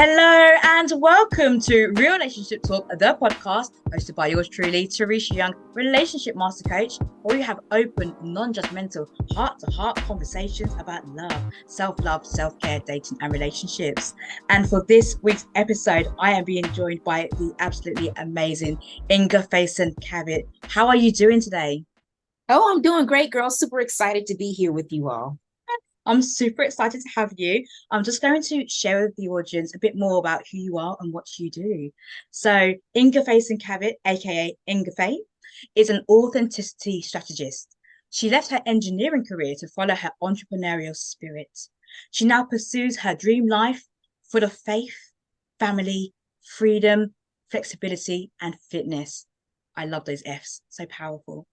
Hello and welcome to Relationship Talk, the podcast hosted by yours truly, Teresha Young, relationship master coach, where we have open, non-judgmental, heart-to-heart conversations about love, self-love, self-care, dating, and relationships. And for this week's episode, I am being joined by the absolutely amazing Inga Faison Cavitt. How are you doing today? Oh, I'm doing great, girl. Super excited to be here with you all. I'm super excited to have you. I'm just going to share with the audience a bit more about who you are and what you do. So, Inga Faison Cavitt, aka Ingafay, is an authenticity strategist. She left her engineering career to follow her entrepreneurial spirit. She now pursues her dream life full of faith, family, freedom, flexibility, and fitness. I love those F's, so powerful.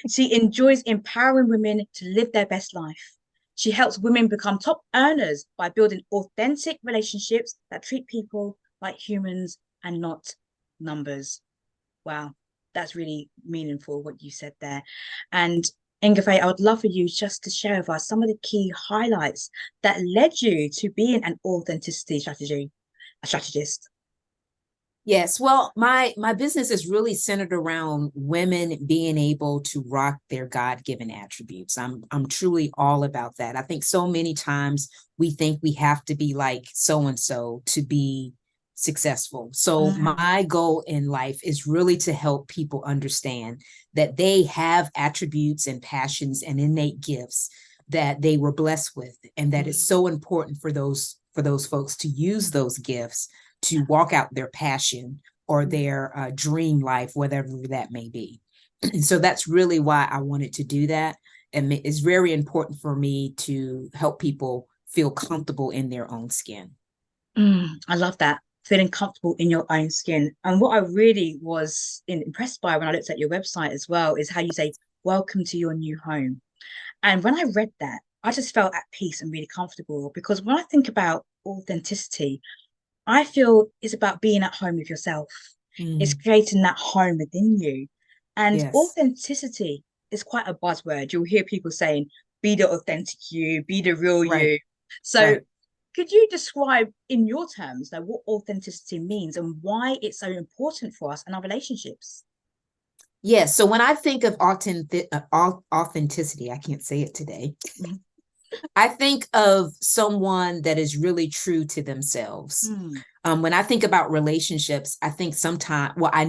She enjoys empowering women to live their best life. She helps women become top earners by building authentic relationships that treat people like humans and not numbers. Wow, that's really meaningful what you said there. And Ingafay, I would love for you just to share with us some of the key highlights that led you to being an authenticity strategist. Yes, well, my business is really centered around women being able to rock their God-given attributes. I'm truly all about that. I think so many times we think we have to be like so and so to be successful. So my goal in life is really to help people understand that they have attributes and passions and innate gifts that they were blessed with, and that it's so important for those folks to use those gifts to walk out their passion or their dream life, whatever that may be. And so that's really why I wanted to do that. And it's very important for me to help people feel comfortable in their own skin. I love that. Feeling comfortable in your own skin. And what I really was impressed by when I looked at your website as well is how you say, welcome to your new home. And when I read that, I just felt at peace and really comfortable because when I think about authenticity, I feel it's about being at home with yourself. It's creating that home within you. And Yes. authenticity is quite a buzzword. You'll hear people saying, be the authentic you, be the real Right. you. So Right. could you describe in your terms like what authenticity means and why it's so important for us in our relationships? Yes. So when I think of authenticity, I can't say it today. Mhm. I think of someone that is really true to themselves. Mm. When I think about relationships, I think sometimes, well, I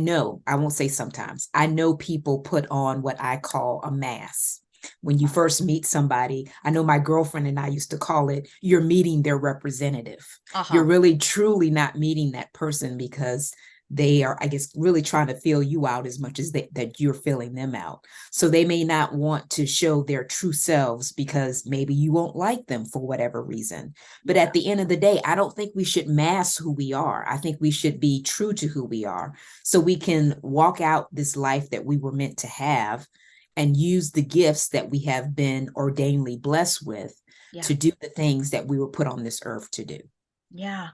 won't say sometimes, I know people put on what I call a mask. When you first meet somebody, I know my girlfriend and I used to call it, you're meeting their representative. You're Uh-huh. really truly not meeting that person because they are, I guess, really trying to feel you out as much as that you're filling them out. So they may not want to show their true selves because maybe you won't like them for whatever reason. But at the end of the day, I don't think we should mask who we are. I think we should be true to who we are so we can walk out this life that we were meant to have and use the gifts that we have been ordainedly blessed with Yeah. to do the things that we were put on this earth to do. Yeah.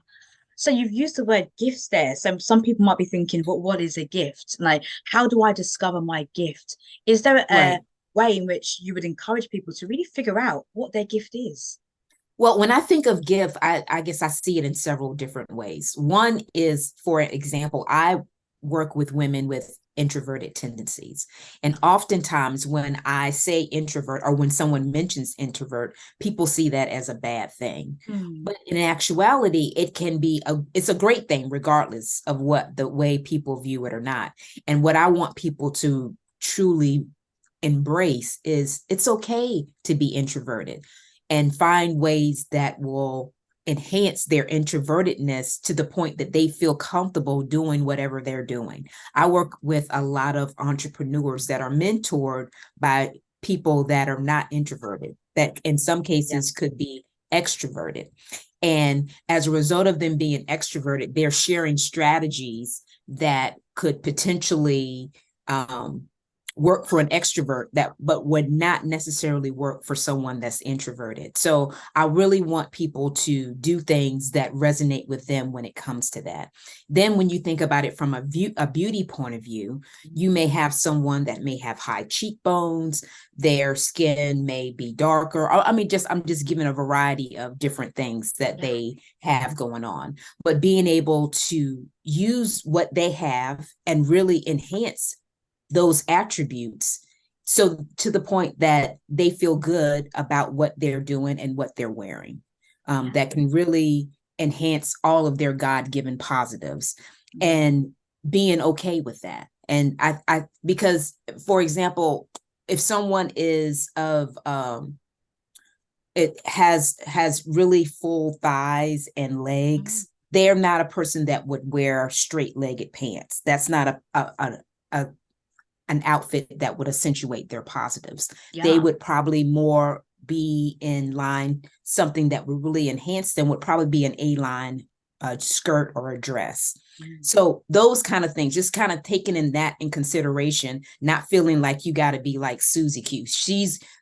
So you've used the word gifts there. So some people might be thinking, what is a gift? Like, how do I discover my gift? Is there a Right. way in which you would encourage people to really figure out what their gift is? Well, when I think of gift, I guess I see it in several different ways. One is, for example, I work with women with introverted tendencies. And oftentimes when I say introvert or when someone mentions introvert, people see that as a bad thing. Mm. But in actuality, it's a great thing, regardless of what the way people view it or not. And what I want people to truly embrace is it's okay to be introverted and find ways that will enhance their introvertedness to the point that they feel comfortable doing whatever they're doing. I work with a lot of entrepreneurs that are mentored by people that are not introverted, that in some Yeah. cases could be extroverted. And as a result of them being extroverted, they're sharing strategies that could potentially work for an extrovert but would not necessarily work for someone that's introverted. So I really want people to do things that resonate with them when it comes to that. Then when you think about it from a beauty point of view, you may have someone that may have high cheekbones, their skin may be darker. I'm just giving a variety of different things that they have going on, but being able to use what they have and really enhance those attributes, so to the point that they feel good about what they're doing and what they're wearing, that can really enhance all of their God-given positives, and being okay with that. And I because, for example, if someone is of it has really full thighs and legs, they're not a person that would wear straight-legged pants. That's not an outfit that would accentuate their positives. They would probably more be in line, something that would really enhance them would probably be an A-line skirt or a dress. So those kind of things, just kind of taking in that in consideration, not feeling like you got to be like Susie Q.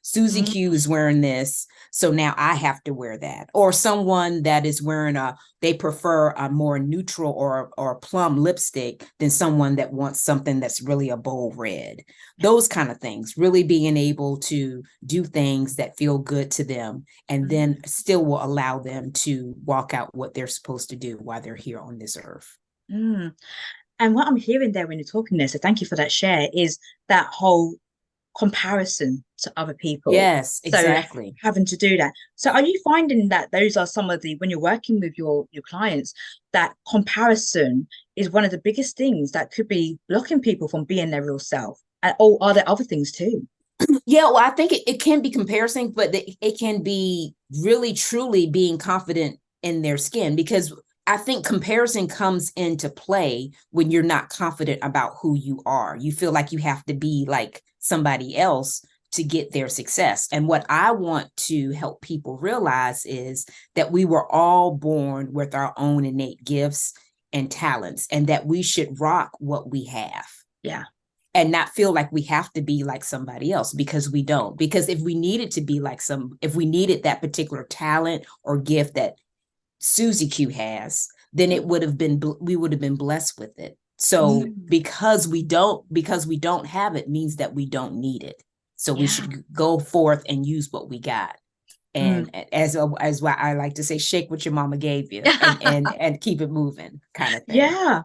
Susie Q is wearing this, so now I have to wear that. Or someone that is wearing they prefer a more neutral or plum lipstick than someone that wants something that's really a bold red. Those kind of things, really being able to do things that feel good to them, and then still will allow them to walk out what they're supposed to do while they're here on this earth. And what I'm hearing there when you're talking there, so thank you for that share, is that whole comparison to other people. Yes, exactly. So having to do that. So are you finding that those are some of the, when you're working with your clients, that comparison is one of the biggest things that could be blocking people from being their real self? And are there other things too? Yeah, well, I think it can be comparison, but it can be really truly being confident in their skin, because I think comparison comes into play when you're not confident about who you are. You feel like you have to be like somebody else to get their success. And what I want to help people realize is that we were all born with our own innate gifts and talents, and that we should rock what we have. Yeah. And not feel like we have to be like somebody else, because we don't. Because if we needed to be like if we needed that particular talent or gift that Susie Q has, then we would have been blessed with it. So because we don't have it means that we don't need it. So we should go forth and use what we got. And as what I like to say, shake what your mama gave you and keep it moving, kind of thing. Yeah.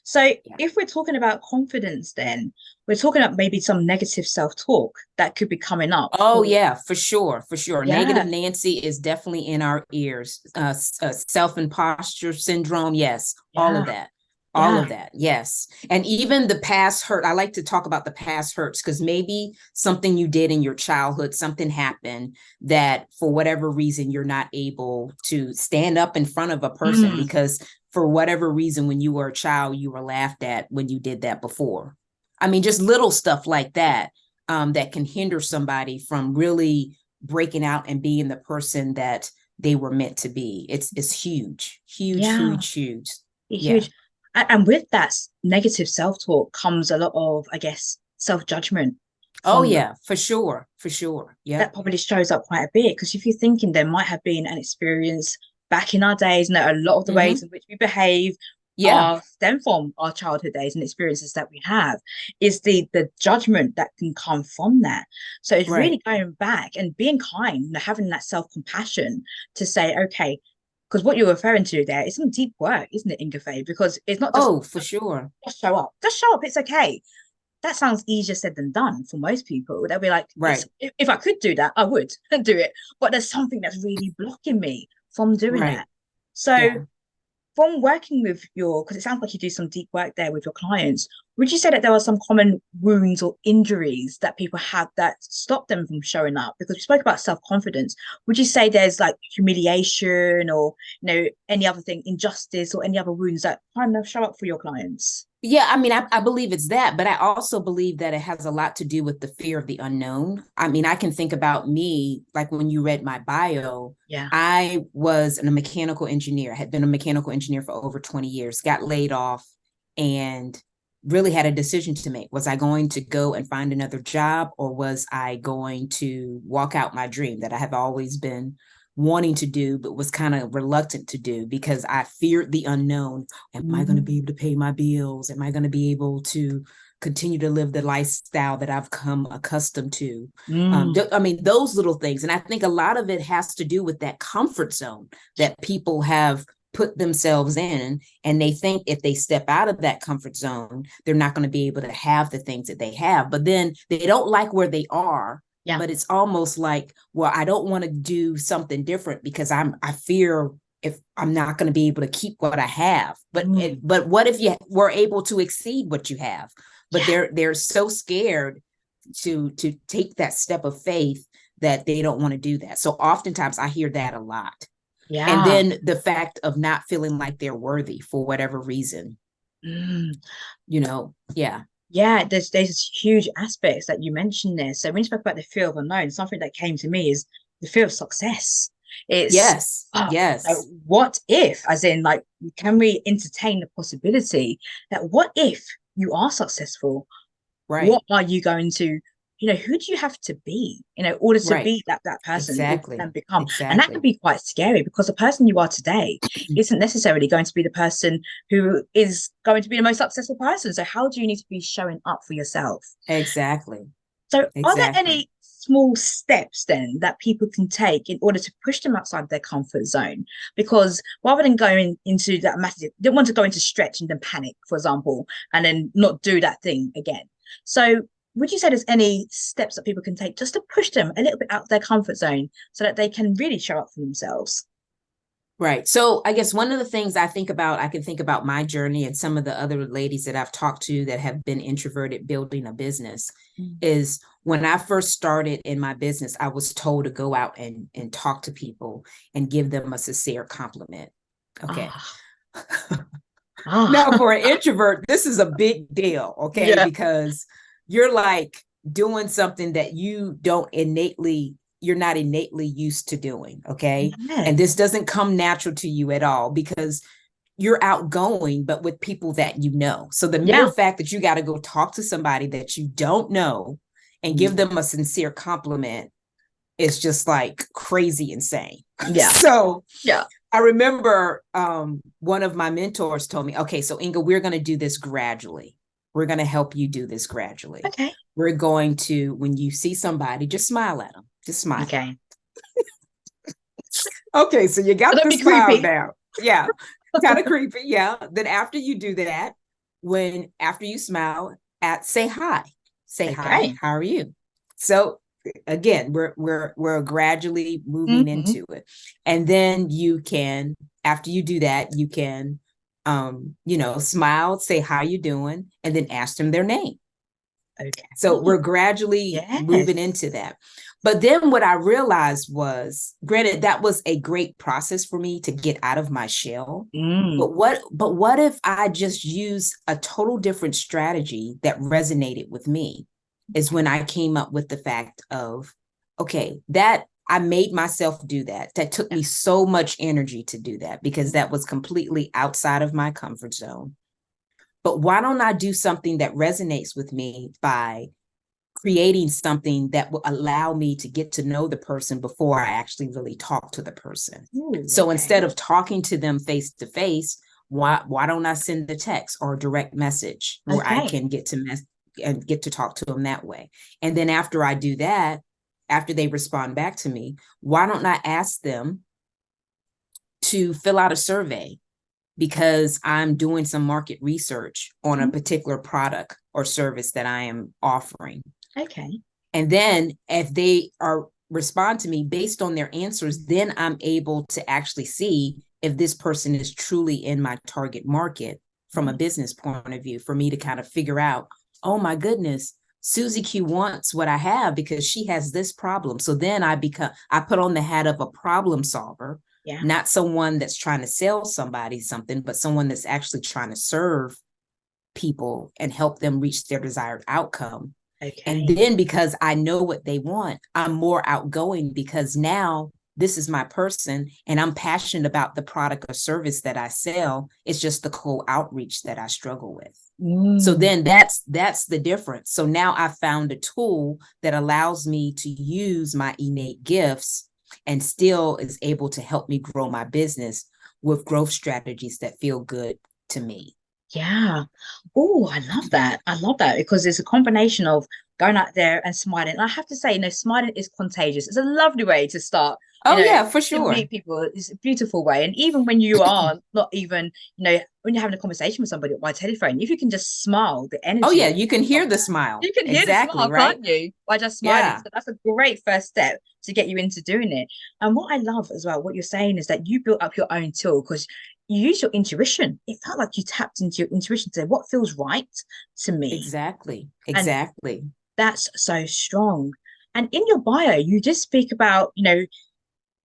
So if we're talking about confidence, then we're talking about maybe some negative self-talk that could be coming up. Oh, yeah, for sure. Yeah. Negative Nancy is definitely in our ears. Self-imposture syndrome. Yes. All of that. All of that. Yes. And even the past hurt. I like to talk about the past hurts, because maybe something you did in your childhood, something happened that for whatever reason, you're not able to stand up in front of a person because for whatever reason, when you were a child, you were laughed at when you did that before. I mean, just little stuff like that, that can hinder somebody from really breaking out and being the person that they were meant to be. It's huge. Huge. And with that negative self-talk comes a lot of, I guess, self-judgment. Oh, yeah, for sure. Yeah. That probably shows up quite a bit, because if you're thinking there might have been an experience back in our days, and a lot of the ways in which we behave stem from our childhood days and experiences that we have, is the judgment that can come from that. So it's really going back and being kind, having that self-compassion to say, okay, because what you're referring to there is some deep work, isn't it, Ingafay? Because it's not just for sure. Just show up. It's okay. That sounds easier said than done for most people. They'll be like, if I could do that, I would do it. But there's something that's really blocking me from doing that. So from working with because it sounds like you do some deep work there with your clients, would you say that there are some common wounds or injuries that people have that stop them from showing up? Because we spoke about self-confidence. Would you say there's like humiliation or, any other thing, injustice or any other wounds that kind of show up for your clients? Yeah, I mean, I believe it's that, but I also believe that it has a lot to do with the fear of the unknown. I mean, I can think about me, like when you read my bio, I was a mechanical engineer. I had been a mechanical engineer for over 20 years, got laid off, and really had a decision to make. Was I going to go and find another job, or was I going to walk out my dream that I have always been wanting to do, but was kind of reluctant to do because I feared the unknown. Am I going to be able to pay my bills? Am I going to be able to continue to live the lifestyle that I've come accustomed to? I mean, those little things. And I think a lot of it has to do with that comfort zone that people have put themselves in, and they think if they step out of that comfort zone, they're not going to be able to have the things that they have. But then they don't like where they are. Yeah. But it's almost like, well, I don't want to do something different because I fear if I'm not going to be able to keep what I have. But but what if you were able to exceed what you have? But they're so scared to take that step of faith that they don't want to do that. So oftentimes I hear that a lot. Yeah. And then the fact of not feeling like they're worthy for whatever reason. You know, yeah. Yeah, there's huge aspects that you mentioned there. So when you spoke about the fear of unknown, something that came to me is the fear of success. It's yes. Like, what if, as in, like, can we entertain the possibility that what if you are successful? Right. What are you going to, who do you have to be, in order to be that person? Exactly. And become? Exactly. And that can be quite scary, because the person you are today isn't necessarily going to be the person who is going to be the most successful person. So how do you need to be showing up for yourself? Exactly. So are there any small steps then that people can take in order to push them outside their comfort zone? Because rather than going into that massive, they want to go into stretch and then panic, for example, and then not do that thing again. So would you say there's any steps that people can take just to push them a little bit out of their comfort zone so that they can really show up for themselves? Right. So I guess one of the things I can think about my journey and some of the other ladies that I've talked to that have been introverted building a business is when I first started in my business, I was told to go out and talk to people and give them a sincere compliment. Okay. Now, for an introvert, this is a big deal. Okay. Yeah. Because you're like doing something that you're not innately used to doing. Okay. Yes. And this doesn't come natural to you at all because you're outgoing, but with people that you know. So the mere fact that you got to go talk to somebody that you don't know and give them a sincere compliment is just like crazy insane. Yeah. So yeah. I remember one of my mentors told me, okay, so Inga, we're going to do this gradually. We're going to help you do this gradually. Okay. We're going to, when you see somebody, just smile at them. Just smile. Okay. Okay, so you got the smile down. Yeah, kind of creepy. Yeah. Then after you do that, after you smile, say hi. Say hi. How are you? So again, we're gradually moving into it, and then you can, after you do that, you can, smile, say how you doing, and then ask them their name. Okay. So we're gradually moving into that. But then what I realized was, granted, that was a great process for me to get out of my shell. But what if I just use a total different strategy that resonated with me? Is when I came up with the fact of, okay, that I made myself do that. That took me so much energy to do that because that was completely outside of my comfort zone. But why don't I do something that resonates with me by creating something that will allow me to get to know the person before I actually really talk to the person? So instead of talking to them face to face, why don't I send a text or a direct message where I can get to talk to them that way? And then after I do that, after they respond back to me, why don't I ask them to fill out a survey? Because I'm doing some market research on a particular product or service that I am offering. Okay. And then if they respond to me based on their answers, then I'm able to actually see if this person is truly in my target market from a business point of view, for me to kind of figure out, oh my goodness, Susie Q wants what I have because she has this problem. So then I put on the hat of a problem solver. Yeah. Not someone that's trying to sell somebody something, but someone that's actually trying to serve people and help them reach their desired outcome. Okay. And then because I know what they want, I'm more outgoing because now this is my person and I'm passionate about the product or service that I sell. It's just the cold outreach that I struggle with. So Mm. then that's the difference. So now I found a tool that allows me to use my innate gifts and still is able to help me grow my business with growth strategies that feel good to me. Yeah. Oh, I love that. I love that because it's a combination of going out there and smiling. And I have to say, smiling is contagious. It's a lovely way to start, Oh yeah, for to sure. meet people. It's a beautiful way. And even when you are not even, when you're having a conversation with somebody by telephone, if you can just smile, the Oh yeah, energy you can of hear the that, smile. you can hear the Exactly, smile, right? can't you? By just smiling. Yeah. So that's a great first step to get you into doing it. And what I love as well, what you're saying is that you built up your own tool because you use your intuition. It felt like you tapped into your intuition to say what feels right to me. Exactly. And Exactly. that's so strong. And in your bio, you just speak about,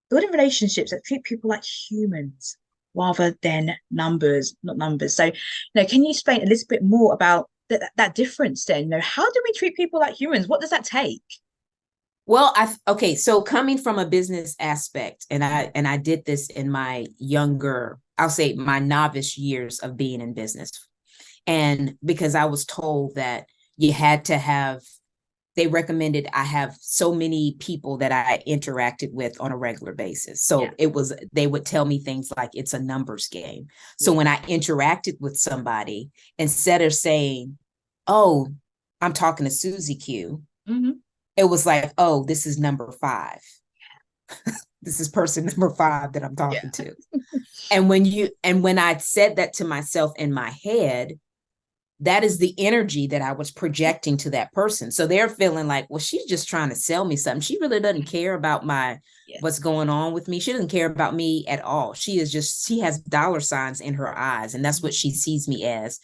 building relationships that treat people like humans rather than numbers, not numbers. So, can you explain a little bit more about that difference then? How do we treat people like humans? What does that take? Well, okay, so coming from a business aspect, and I did this in my younger, I'll say my novice years of being in business. And because I was told that you had to have, they recommended I have so many people that I interacted with on a regular basis. Yeah, So they would tell me things like it's a numbers game. So yeah. when I interacted with somebody, instead of saying, oh, I'm talking to Susie Q, Hmm. it was like, oh, this is number 5. This is person number 5 that I'm Yeah. talking to. And when I said that to myself in my head, that is the energy that I was projecting to that person. So they're feeling like, well, she's just trying to sell me something. She really doesn't care about Yeah. what's going on with me. She doesn't care about me at all. She has dollar signs in her eyes. And that's what she sees me as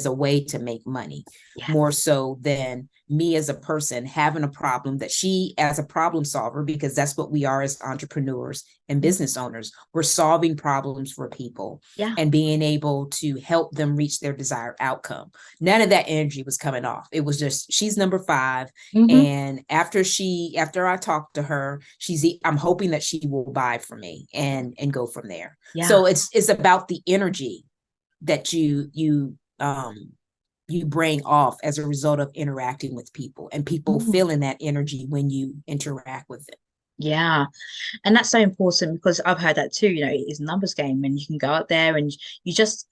a way to make money, Yeah. more so than me as a person having a problem that she as a problem solver, because that's what we are as entrepreneurs and business owners. We're solving problems for people Yeah. and being able to help them reach their desired outcome. None of that energy was coming off. It was just, she's number 5. Hmm. And after I talked to her, I'm hoping that she will buy from me and go from there. Yeah. So it's about the energy that you bring off as a result of interacting with people, and people Mm. feeling that energy when you interact with them. Yeah. And that's so important because I've heard that too. It is a numbers game and you can go out there and you just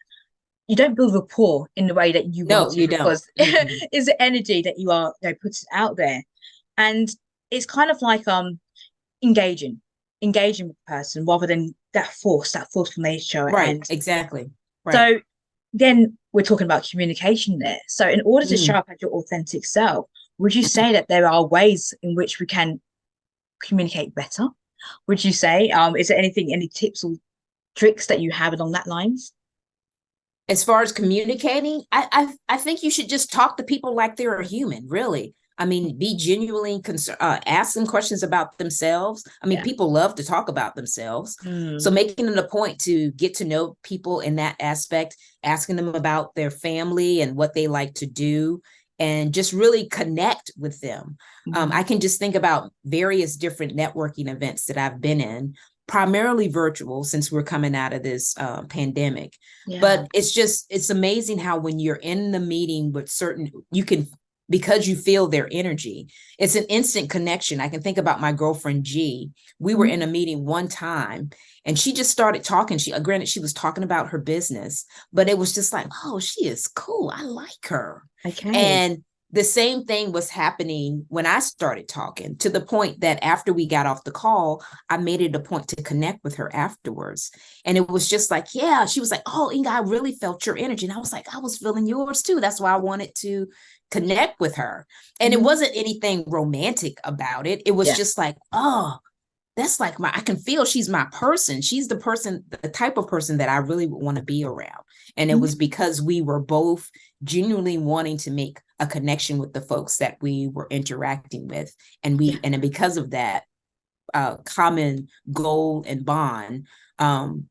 you don't build rapport in the way that you want No, to you don't. because Mm-mm. it's the energy that you are putting out there. And it's kind of like engaging, engaging with the person rather than that forceful nature. Right, And exactly. Right. so then we're talking about communication there. So in order to show Mm. up as your authentic self, would you say that there are ways in which we can communicate better? Would you say, is there any tips or tricks that you have along that lines? As far as communicating, I think you should just talk to people like they're a human, really. I mean, be genuinely concerned, ask them questions about themselves. I mean, Yeah. people love to talk about themselves. So Mm. making it a point to get to know people in that aspect, asking them about their family and what they like to do, and just really connect with them. Mm. I can just think about various different networking events that I've been in, primarily virtual since we're coming out of this pandemic. Yeah. But it's amazing how when you're in the meeting with certain, you can, because you feel their energy, it's an instant connection. I can think about my girlfriend G. We were in Mm. a meeting one time and she just started talking. Granted, she was talking about her business, but it was just like, oh, she is cool. I like her. Okay. And the same thing was happening when I started talking, to the point that after we got off the call, I made it a point to connect with her afterwards. And it was just like, yeah, she was like, oh, Inga, I really felt your energy. And I was like, I was feeling yours too. That's why I wanted to connect with her. And it Mhm. wasn't anything romantic about it. It was Yeah. just like, oh, that's like I can feel she's my person. She's the person, the type of person that I really would want to be around. And it was Mhm. because we were both genuinely wanting to make a connection with the folks that we were interacting with. Yeah. And because of that common goal and bond,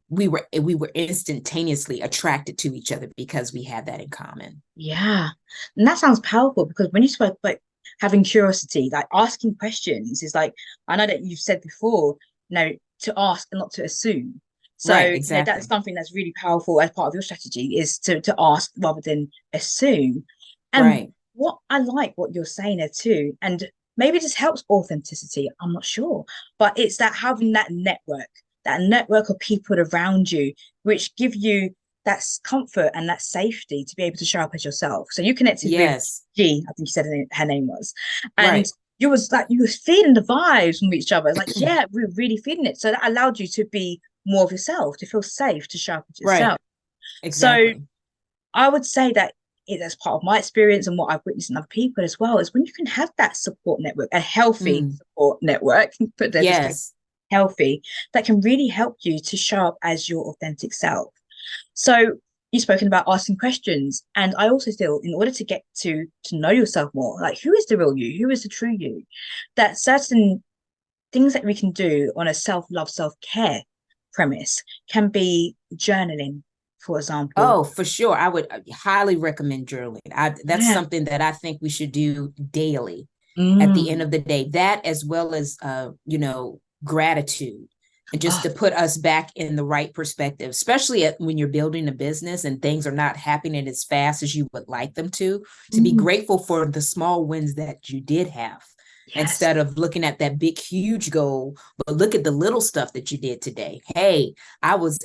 we were instantaneously attracted to each other because we had that in common. Yeah. And that sounds powerful because when you spoke about having curiosity, like asking questions is like, I know that you've said before, to ask and not to assume. So Right, that's exactly. something that's really powerful as part of your strategy, is to ask rather than assume. And Right. what I like what you're saying there too, and maybe this helps authenticity, I'm not sure, but it's that having that network of people around you, which give you that comfort and that safety to be able to show up as yourself. So you connected with Yes. G, I think you said her name was, and Right. you was feeling the vibes from each other. It's like, yeah, we're really feeling it. So that allowed you to be more of yourself, to feel safe, to show up as Right. yourself. So Exactly. I would say that that's part of my experience and what I've witnessed in other people as well, is when you can have that support network, a healthy Mm. support network, put there just Yes. healthy, that can really help you to show up as your authentic self. So you've spoken about asking questions, and I also feel in order to get to know yourself more, like who is the real you, who is the true you, that certain things that we can do on a self-love, self-care premise can be journaling, for example. Oh, for sure. I would highly recommend journaling. That's Yeah. something that I think we should do daily at the end Mm. of the day. That as well as gratitude, and just Oh, to put us back in the right perspective, especially when you're building a business and things are not happening as fast as you would like them to be mm. grateful for the small wins that you did have, Yes. instead of looking at that big huge goal, but look at the little stuff that you did today. Hey, I was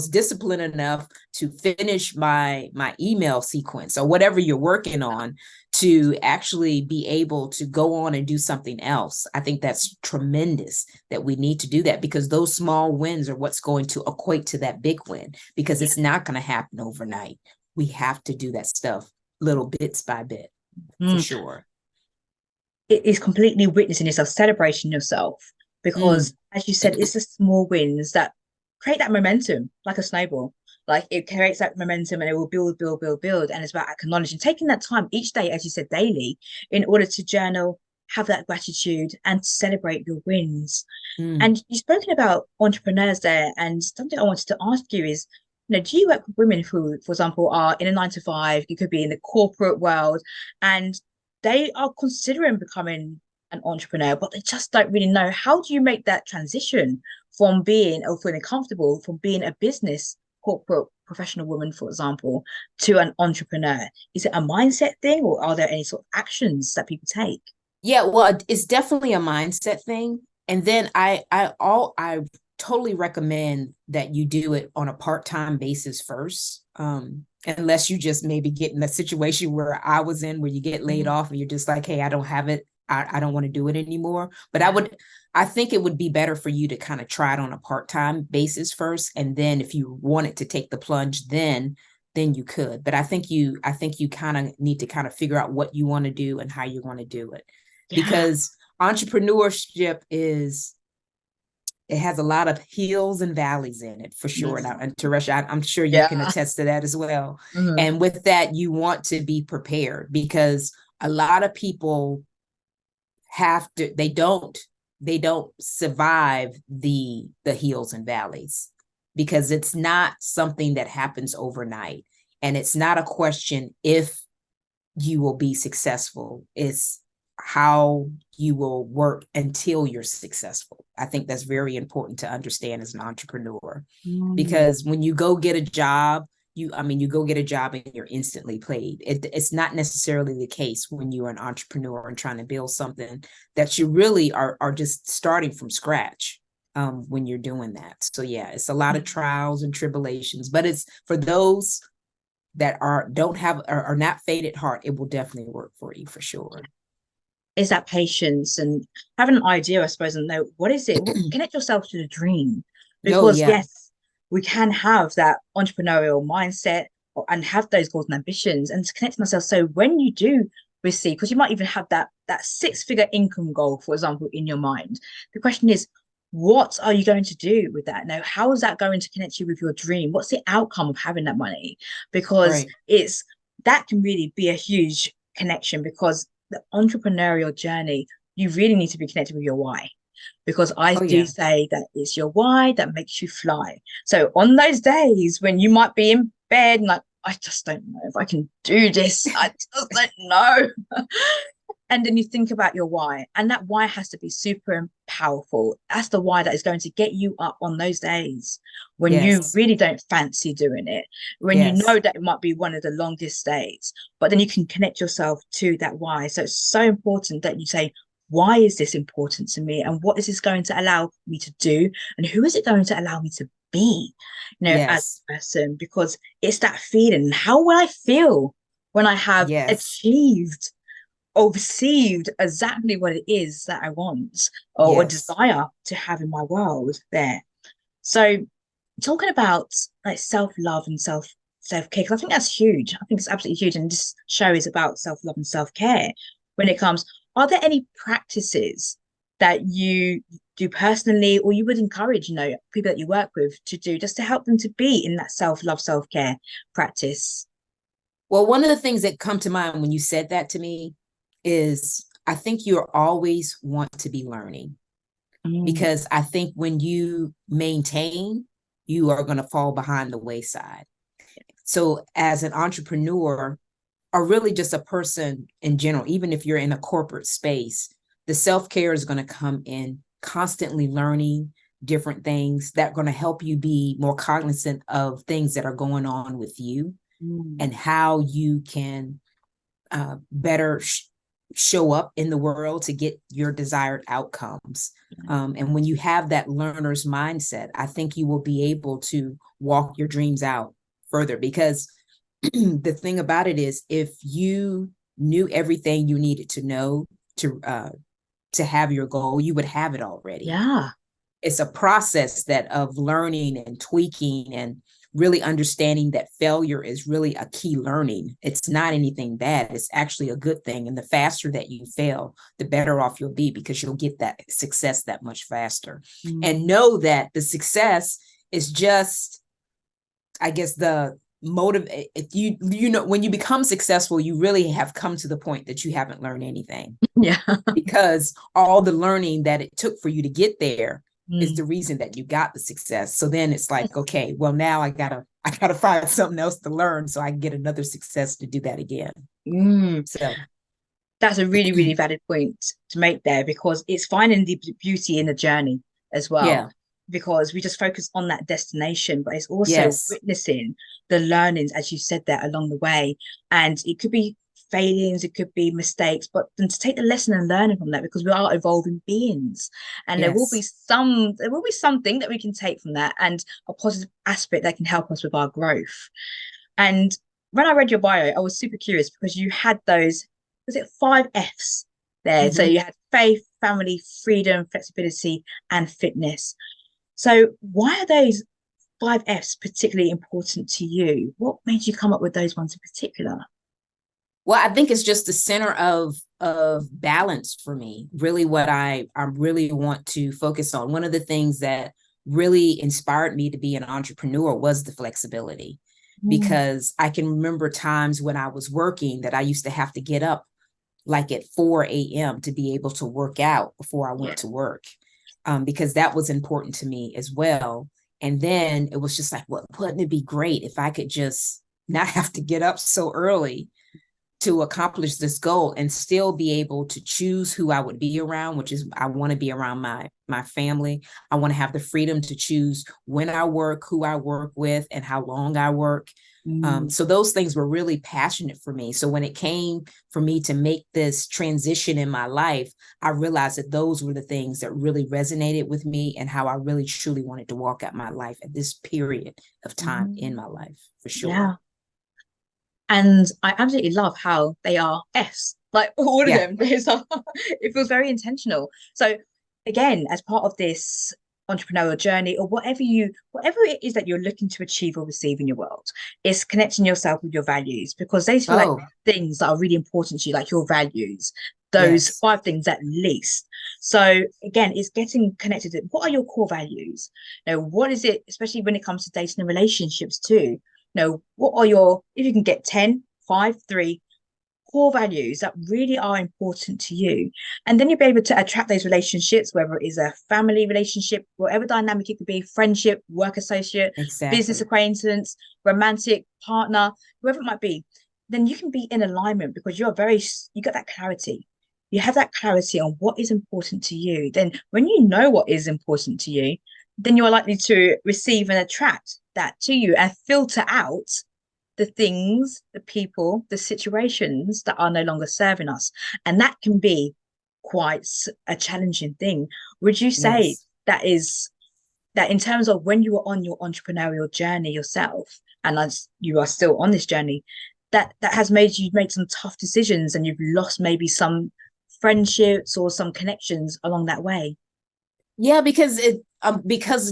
disciplined enough to finish my email sequence or whatever you're working on, to actually be able to go on and do something else. I think that's tremendous that we need to do that, because those small wins are what's going to equate to that big win, because Yeah. it's not going to happen overnight. We have to do that stuff little bits by bit, for Mm. sure. It is completely witnessing yourself, celebrating yourself, because Mm. as you said, it's the small wins that create that momentum, like a snowball. Like it creates that momentum and it will build, build, build, build. And it's about acknowledging, taking that time each day, as you said, daily, in order to journal, have that gratitude and celebrate your wins. Mm. And you've spoken about entrepreneurs there, and something I wanted to ask you is, do you work with women who, for example, are in a 9 to 5, you could be in the corporate world, and they are considering becoming an entrepreneur, but they just don't really know. How do you make that transition from being, or feeling comfortable from being a business corporate professional woman, for example, to an entrepreneur? Is it a mindset thing, or are there any sort of actions that people take? Yeah, well, it's definitely a mindset thing. And then I totally recommend that you do it on a part-time basis first. Unless you just maybe get in a situation where I was in, where you get laid Mm. off and you're just like, hey, I don't have it. I don't want to do it anymore. But Yeah. I think it would be better for you to kind of try it on a part-time basis first. And then if you wanted to take the plunge, then you could. But I think you kind of need to kind of figure out what you want to do and how you want to do it, Yeah. because entrepreneurship it has a lot of hills and valleys in it, for sure. And Teresha, I'm sure you can Yeah. attest to that as well. Mhm. And with that, you want to be prepared, because a lot of people they don't survive the hills and valleys, because it's not something that happens overnight, and it's not a question if you will be successful. It's how you will work until you're successful. I think that's very important to understand as an entrepreneur, Mm. because when you go get a job, you go get a job and you're instantly paid. It's not necessarily the case when you're an entrepreneur and trying to build something that you really are just starting from scratch. When you're doing that. So yeah, it's a lot of trials and tribulations, but it's for those that don't have are not faint at heart, it will definitely work for you, for sure. Is that patience and having an idea, I suppose, and know what is it? Connect yourself to the dream, Oh because yeah. yes, we can have that entrepreneurial mindset and have those goals and ambitions, and to connect myself. So when you do receive, because you might even have that six-figure income goal, for example, in your mind, the question is, what are you going to do with that? Now, how is that going to connect you with your dream? What's the outcome of having that money? Because Right. it's that can really be a huge connection, because the entrepreneurial journey, you really need to be connected with your why. Because I Oh do yeah. say that it's your why that makes you fly. So on those days when you might be in bed and like, I just don't know if I can do this, I just don't know. And then you think about your why, and that why has to be super powerful. That's the why that is going to get you up on those days when you Yes. really don't fancy doing it, when you know Yes. that it might be one of the longest days, but then you can connect yourself to that why. So it's so important that you say, why is this important to me? And what is this going to allow me to do? And who is it going to allow me to be, as Yes. a person? Because it's that feeling. How will I feel when I have Yes. achieved or received exactly what it is that I want or Yes. desire to have in my world there? So talking about like self-love and self-care, because I think that's huge. I think it's absolutely huge. And this show is about self-love and self-care. When it comes, are there any practices that you do personally or you would encourage, people that you work with to do just to help them to be in that self-love, self-care practice? Well, one of the things that come to mind when you said that to me is I think you always want to be learning, Mm, because I think when you maintain, you are going to fall behind the wayside. So as an entrepreneur, or really just a person in general, even if you're in a corporate space, the self-care is going to come in constantly learning different things that are going to help you be more cognizant of things that are going on with you mm, and how you can better show up in the world to get your desired outcomes. And when you have that learner's mindset, I think you will be able to walk your dreams out further, because the thing about it is, if you knew everything you needed to know to have your goal, you would have it already. yeah. It's a process that of learning and tweaking and really understanding that failure is really a key learning. It's not anything bad. It's actually a good thing. And the faster that you fail, the better off you'll be, because you'll get that success that much faster. And Mm, know that the success is just, I guess, the motive. If when you become successful, you really have come to the point that you haven't learned anything, yeah. because all the learning that it took for you to get there is Mm. the reason that you got the success. So then it's like, okay, well, now I gotta find something else to learn so I can get another success to do that again. Mm. So That's a really, really valid point to make there, because it's finding the beauty in the journey as well. yeah, Because we just focus on that destination, but it's also yes, witnessing the learnings, as you said, there along the way. And it could be failings, it could be mistakes, but then to take the lesson and learning from that, because we are evolving beings. And yes. there will be something that we can take from that, and a positive aspect that can help us with our growth. And when I read your bio, I was super curious because you had those, was it five F's there? So Mm-hmm. you had faith, family, freedom, flexibility, and fitness. So why are those five F's particularly important to you? What made you come up with those ones in particular? Well, I think it's just the center of balance for me. Really, what I really want to focus on. One of the things that really inspired me to be an entrepreneur was the flexibility, Mm, because I can remember times when I was working that I used to have to get up like at 4 a.m. to be able to work out before I yeah. went to work, because that was important to me as well. And then it was just like, well, wouldn't it be great if I could just not have to get up so early to accomplish this goal and still be able to choose who I would be around, which is I want to be around my family. I want to have the freedom to choose when I work, who I work with, and how long I work. Mm, So those things were really passionate for me. So when it came for me to make this transition in my life, I realized that those were the things that really resonated with me and how I really truly wanted to walk out my life at this period of time in mm, my life, for sure. yeah. And I absolutely love how they are F's, like all of Yeah. them. It feels very intentional. So again, as part of this entrepreneurial journey, or whatever it is that you're looking to achieve or receive in your world, is connecting yourself with your values, because those feel like Oh, things that are really important to you, like your values, those yes. five things at least. So again, it's getting connected to what are your core values? What is it, especially when it comes to dating and relationships too? What are if you can get 10, 5, 3 core values that really are important to you, and then you'll be able to attract those relationships, whether it is a family relationship, whatever dynamic it could be, friendship, work associate, business Exactly. acquaintance, romantic partner, whoever it might be. Then you can be in alignment because you got that clarity. you have that clarity on what is important to you, then when you know what is important to you, then you are likely to receive and attract that to you and filter out the things, the people, the situations that are no longer serving us. And that can be quite a challenging thing. Would you say Yes. that in terms of when you were on your entrepreneurial journey yourself, and as you are still on this journey, that has made you make some tough decisions and you've lost maybe some friendships or some connections along that way? Yeah, because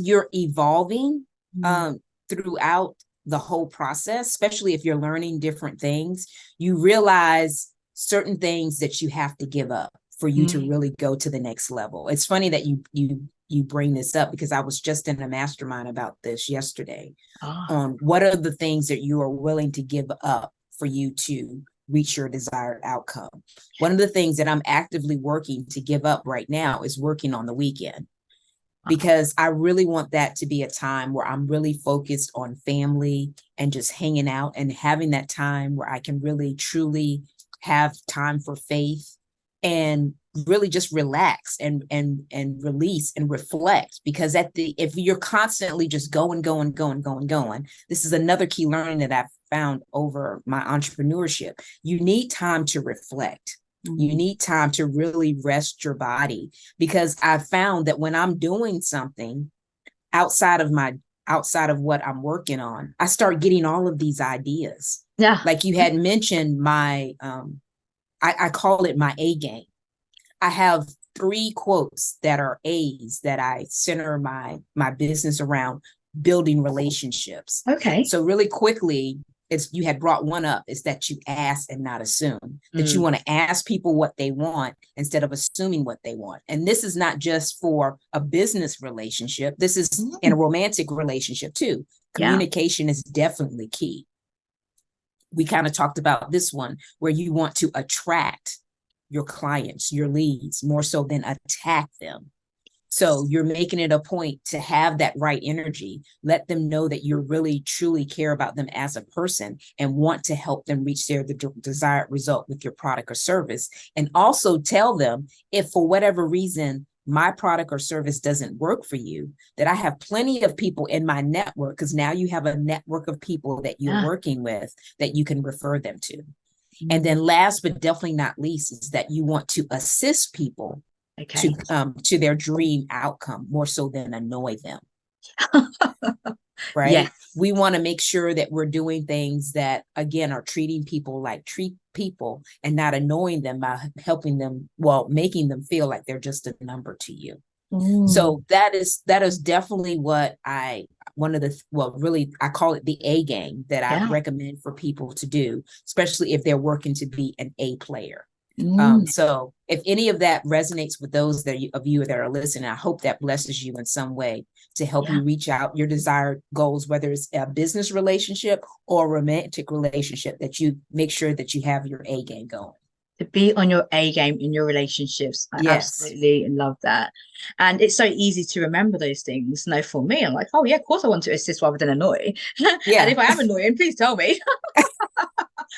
you're evolving Mm. throughout the whole process, especially if you're learning different things, you realize certain things that you have to give up for you to Mm. really go to the next level. It's funny that you bring this up, because I was just in a mastermind about this yesterday, Ah. on what are the things that you are willing to give up for you to reach your desired outcome. One of the things that I'm actively working to give up right now is working on the weekend, Ah. because I really want that to be a time where I'm really focused on family and just hanging out and having that time where I can really truly have time for faith and really just relax and release and reflect. Because if you're constantly just going, this is another key learning that I've found over my entrepreneurship. You need time to reflect. You Mm. need time to really rest your body, because I found that when I'm doing something outside of what I'm working on, I start getting all of these ideas. Yeah. Like you had mentioned, my I call it my A game. I have 3 quotes that are A's that I center my business around: building relationships. Okay. So really quickly, it's, you had brought one up, is that you ask and not assume, that you Mm. want to ask people what they want instead of assuming what they want. And this is not just for a business relationship. This is in a Mm. romantic relationship too. Yeah. Communication is definitely key. We kind of talked about this one, where you want to attract your clients, your leads, more so than attack them. So you're making it a point to have that right energy. Let them know that you really truly care about them as a person and want to help them reach the desired result with your product or service. And also tell them, if for whatever reason my product or service doesn't work for you, that I have plenty of people in my network, because now you have a network of people that you're Yeah. working with that you can refer them to. And Mm. then last but definitely not least is that you want to assist people Okay. to their dream outcome more so than annoy them. Yes. Right? We want to make sure that we're doing things that, again, are treating people like treat people and not annoying them by helping them, well, making them feel like they're just a number to you. Mm. So that is definitely what one of the, well, really, I call it the A game that I Yeah. recommend for people to do, especially if they're working to be an A player. Mm. So if any of that resonates with those of you that are listening, I hope that blesses you in some way to help Yeah. you reach out your desired goals, whether it's a business relationship or a romantic relationship, that you make sure that you have your A game going. To be on your A game in your relationships. I Yes. absolutely love that. And it's so easy to remember those things. No, for me, I'm like, oh yeah, of course I want to assist rather than annoy. And Yeah, if I am annoying, please tell me.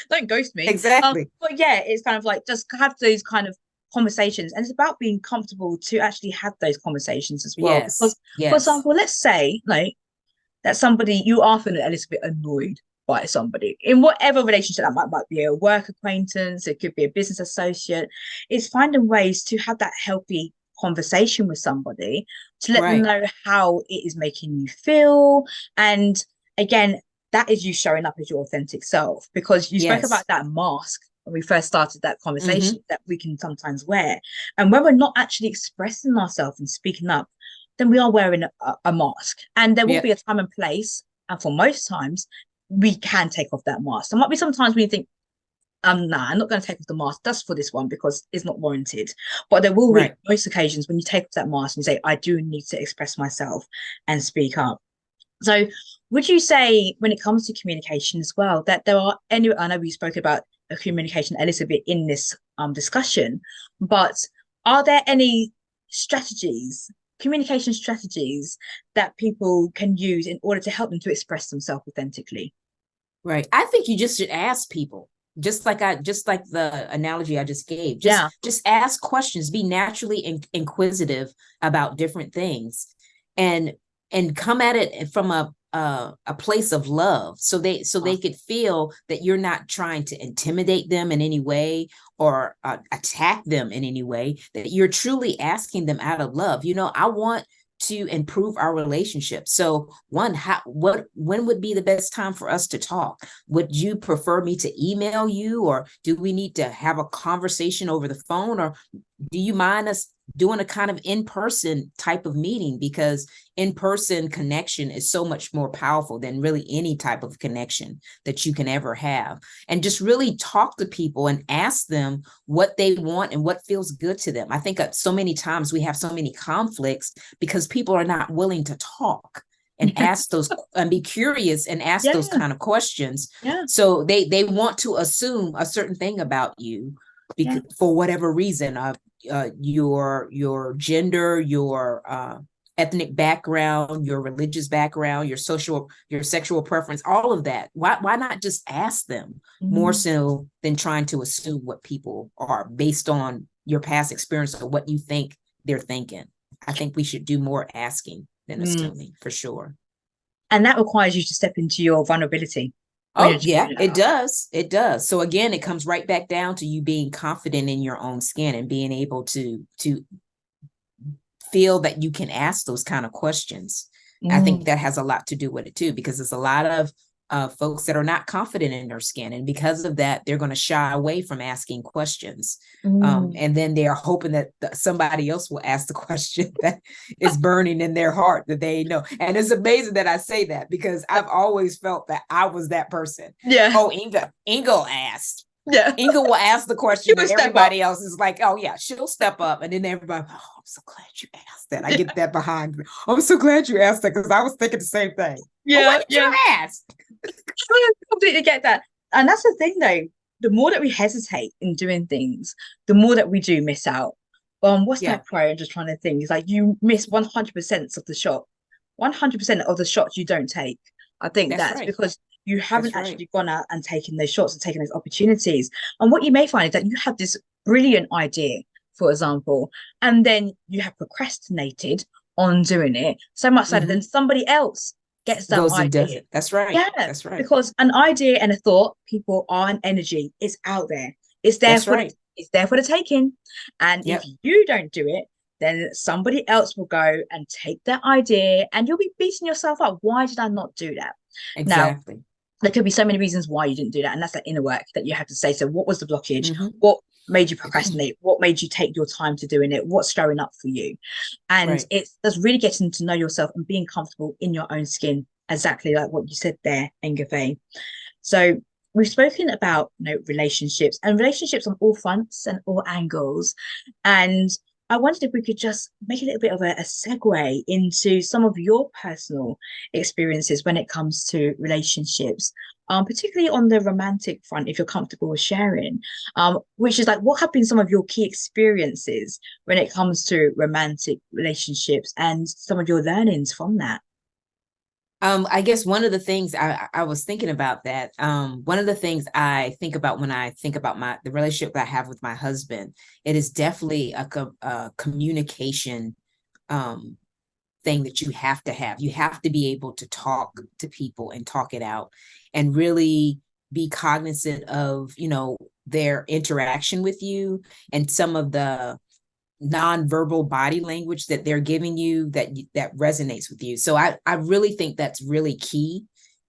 Don't ghost me. exactly. But yeah, it's kind of like just have those kind of conversations. And it's about being comfortable to actually have those conversations as well. Yes. Because, for Yes. example, let's say like that somebody you are feeling a little bit annoyed by somebody in whatever relationship that might be a work acquaintance, it could be a business associate. It's finding ways to have that healthy conversation with somebody to let them Right. know how it is making you feel. And again, that is you showing up as your authentic self, because you spoke about Yes. that mask when we first started that Mm-hmm. conversation that we can sometimes wear. And when we're not actually expressing ourselves and speaking up, then we are wearing a mask. And there will Yep. be a time and place. And for most times, we can take off that mask. There might be sometimes when you think, nah, I'm not going to take off the mask just for this one because it's not warranted. But there will be Right. most occasions when you take off that mask and you say, I do need to express myself and speak up. So would you say when it comes to communication as well, that there are any, I know we spoke about communication a little bit in this discussion, but are there any strategies, communication strategies that people can use in order to help them to express themselves authentically? Right. I think you just should ask people. just like the analogy I just gave. Yeah. Just ask questions, be naturally inquisitive about different things, and come at it from a place of love, so they could feel that you're not trying to intimidate them in any way, or attack them in any way, that you're truly asking them out of love. I want to improve our relationship. So when would be the best time for us to talk? Would you prefer me to email you, or do we need to have a conversation over the phone, or do you mind us doing a kind of in-person type of meeting? Because in-person connection is so much more powerful than really any type of connection that you can ever have. And just really talk to people and ask them what they want and what feels good to them. I think so many times we have so many conflicts because people are not willing to talk and ask those and be curious and ask those kind of questions. Yeah. So they want to assume a certain thing about you because for whatever reason, your gender, your ethnic background, your religious background, your sexual preference, all of that. Why not just ask them more so than trying to assume what people are based on your past experience or what you think they're thinking? I think we should do more asking than assuming, for sure. And that requires you to step into your vulnerability. Oh, yeah, it does. It does. So again, it comes right back down to you being confident in your own skin and being able to feel that you can ask those kind of questions. I think that has a lot to do with it too, because there's a lot of folks that are not confident in their skin. And because of that, they're going to shy away from asking questions. And then they're hoping that somebody else will ask the question that is burning in their heart that they know. And it's amazing that I say that, because I've always felt that I was that person. Yeah. Oh, Inga asked. Yeah. Inga will ask the question and everybody else is like, oh yeah, she'll step up. And then everybody, oh, I'm so glad you asked that. I get that behind me. I'm so glad you asked that, because I was thinking the same thing. Yeah. What did you ask? I completely get that. And that's the thing though, the more that we hesitate in doing things, the more that we do miss out. What's that quote? I'm just trying to think. It's like you miss 100% of the shot. 100% of the shots you don't take. I think that's right. Because you haven't actually gone out and taken those shots and taken those opportunities. And what you may find is that you have this brilliant idea, for example, and then you have procrastinated on doing it so much so that then somebody else gets that idea. That's right. Yeah, that's right. Because an idea and a thought, people are an energy. It's out there. It's there it's there for the taking. And if you don't do it, then somebody else will go and take that idea, and you'll be beating yourself up. Why did I not do that? Exactly. Now, there could be so many reasons why you didn't do that, and that's that inner work that you have to say. So what was the blockage? What made you procrastinate? What made you take your time to doing it? What's showing up for you? And it's just really getting to know yourself and being comfortable in your own skin, exactly like what you said there, Ingafay. So we've spoken about relationships on all fronts and all angles, and I wondered if we could just make a little bit of a segue into some of your personal experiences when it comes to relationships, particularly on the romantic front, if you're comfortable with sharing, which is like, what have been some of your key experiences when it comes to romantic relationships and some of your learnings from that? I guess one of the things I was thinking about that, one of the things I think about when I think about the relationship that I have with my husband, it is definitely a communication thing that you have to have. You have to be able to talk to people and talk it out and really be cognizant of, their interaction with you and some of the nonverbal body language that they're giving you that resonates with you. So I really think that's really key,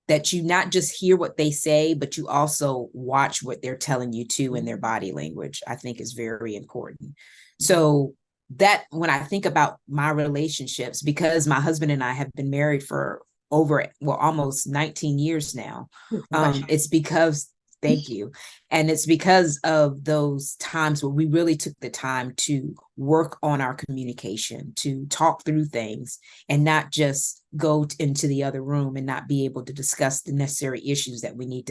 that you not just hear what they say, but you also watch what they're telling you too in their body language. I think is very important. So that when I think about my relationships, because my husband and I have been married for almost 19 years now, it's because thank you. And it's because of those times where we really took the time to work on our communication, to talk through things and not just go into the other room and not be able to discuss the necessary issues that we need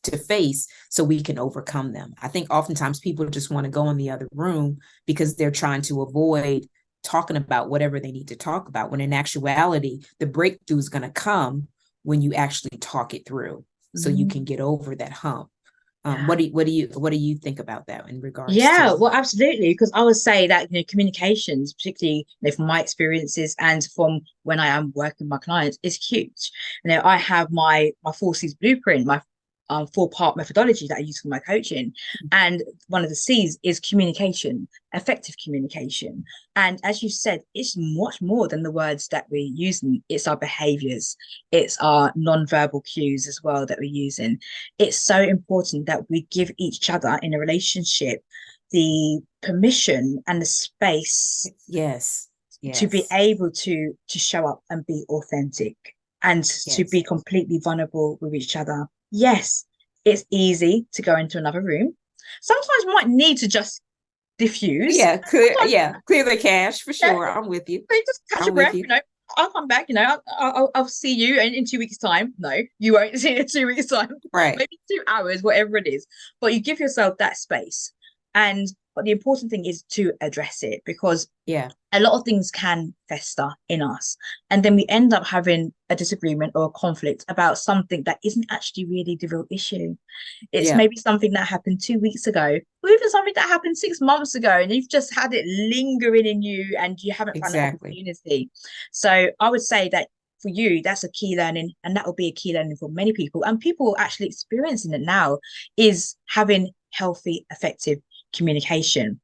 to face so we can overcome them. I think oftentimes people just want to go in the other room because they're trying to avoid talking about whatever they need to talk about, when in actuality, the breakthrough is going to come when you actually talk it through. So you can get over that hump. Yeah. What do you think about that in regards Yeah, to? well, absolutely. Because I would say that, communications, particularly, from my experiences and from when I am working with my clients, is huge. I have my 4 C's blueprint, my 4-part methodology that I use for my coaching. And one of the C's is communication, effective communication. And as you said, it's much more than the words that we're using. It's our behaviors, it's our non-verbal cues as well that we're using. It's so important that we give each other in a relationship the permission and the space Yes, to be yes, able to show up and be authentic and to yes. be completely vulnerable with each other. Yes, it's easy to go into another room. Sometimes we might need to just diffuse. Sometimes, Clear the cache for yeah, sure. I'm with you. just catch your I'm with breath. you. I'll come back. I'll see you in 2 weeks' time. No, you won't see it in 2 weeks' time. Right. Maybe 2 hours, whatever it is. But you give yourself that space. And but the important thing is to address it, because Yeah. a lot of things can fester in us, and then we end up having a disagreement or a conflict about something that isn't actually really the real issue. It's Yeah. maybe something that happened 2 weeks ago, or even something that happened 6 months ago, and you've just had it lingering in you and you haven't found the Exactly. opportunity. So I would say that for you, that's a key learning, and that will be a key learning for many people, and people actually experiencing it now, is having healthy, effective communication.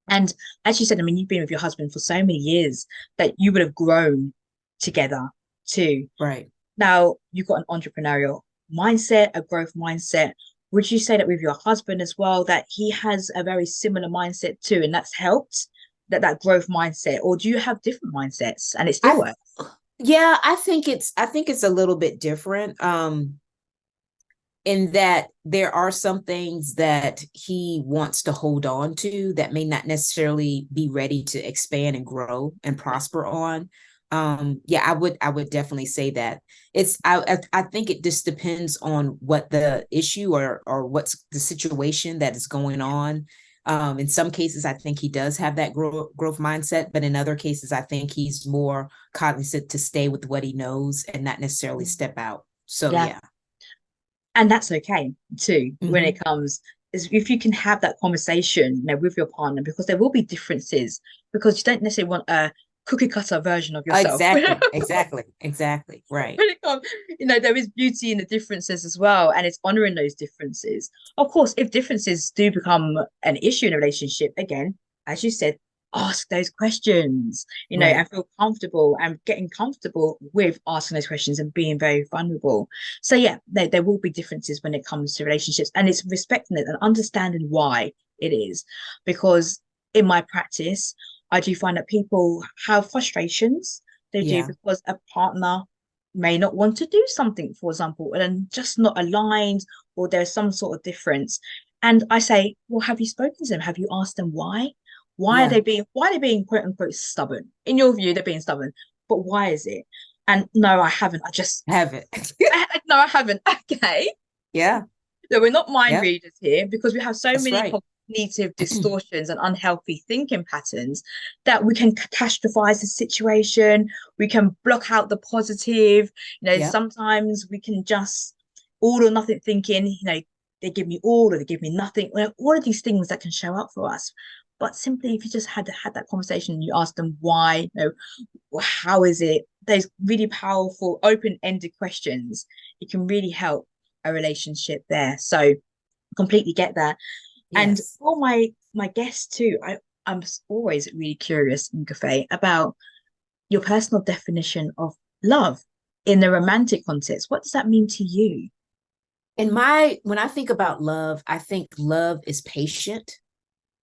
And as you said, I mean, you've been with your husband for so many years that you would have grown together too. Right. Now, you've got an entrepreneurial mindset, a growth mindset. Would you say that with your husband as well, that he has a very similar mindset too, and that's helped that growth mindset? Or do you have different mindsets and it still I works? Yeah, I think it's a little bit different. In that there are some things that he wants to hold on to that may not necessarily be ready to expand and grow and Yeah. prosper on. Yeah, I would definitely say that. I think it just depends on what the issue or what's the situation that is going on. In some cases, I think he does have that growth mindset, but in other cases, I think he's more cognizant to stay with what he knows and not necessarily step out. So Yeah. yeah. And that's okay too when it Hmm. comes, is if you can have that conversation, with your partner, because there will be differences, because you don't necessarily want a cookie cutter version of yourself. Exactly, exactly, exactly. Right. When it comes, there is beauty in the differences as well, and it's honoring those differences. Of course, if differences do become an issue in a relationship, again, as you said, ask those questions, Right. and feel comfortable, and getting comfortable with asking those questions and being very vulnerable. So yeah, there will be differences when it comes to relationships, and it's respecting it and understanding why it is. Because in my practice, I do find that people have frustrations. They do, Yeah. because a partner may not want to do something, for example, and just not aligned, or there's some sort of difference. And I say, well, have you spoken to them? Have you asked them why? Yeah. Why are they being quote unquote stubborn? In your view, they're being stubborn, but why is it? And no, I haven't. Have it. No, I haven't. Okay. Yeah. So we're not mind Yeah. readers here, because we have so That's many right. cognitive distortions and unhealthy thinking patterns that we can catastrophize the situation. We can block out the positive. Yep. Sometimes we can just all or nothing thinking, they give me all or they give me nothing. All of these things that can show up for us. But simply, if you just had that conversation and you ask them why, how is it? Those really powerful, open-ended questions. It can really help a relationship there. So completely get that. And Yes. for my guests too, I'm always really curious, Ingafay, about your personal definition of love in the romantic context. What does that mean to you? When I think about love, I think love is patient.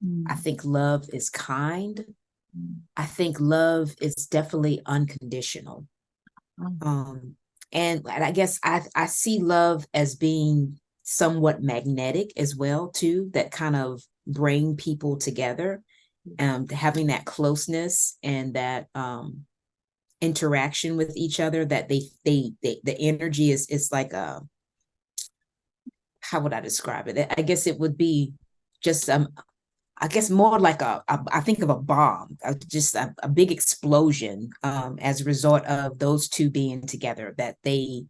I Mm, think love is kind. mm, I think love is definitely unconditional. mm. Um, and I guess I see love as being somewhat magnetic as well too, that kind of bring people together, having that closeness and that interaction with each other, that they the energy is like a, how would I describe it? I guess it would be just I guess more like I think of a bomb, just a big explosion, as a result of those two being together, that they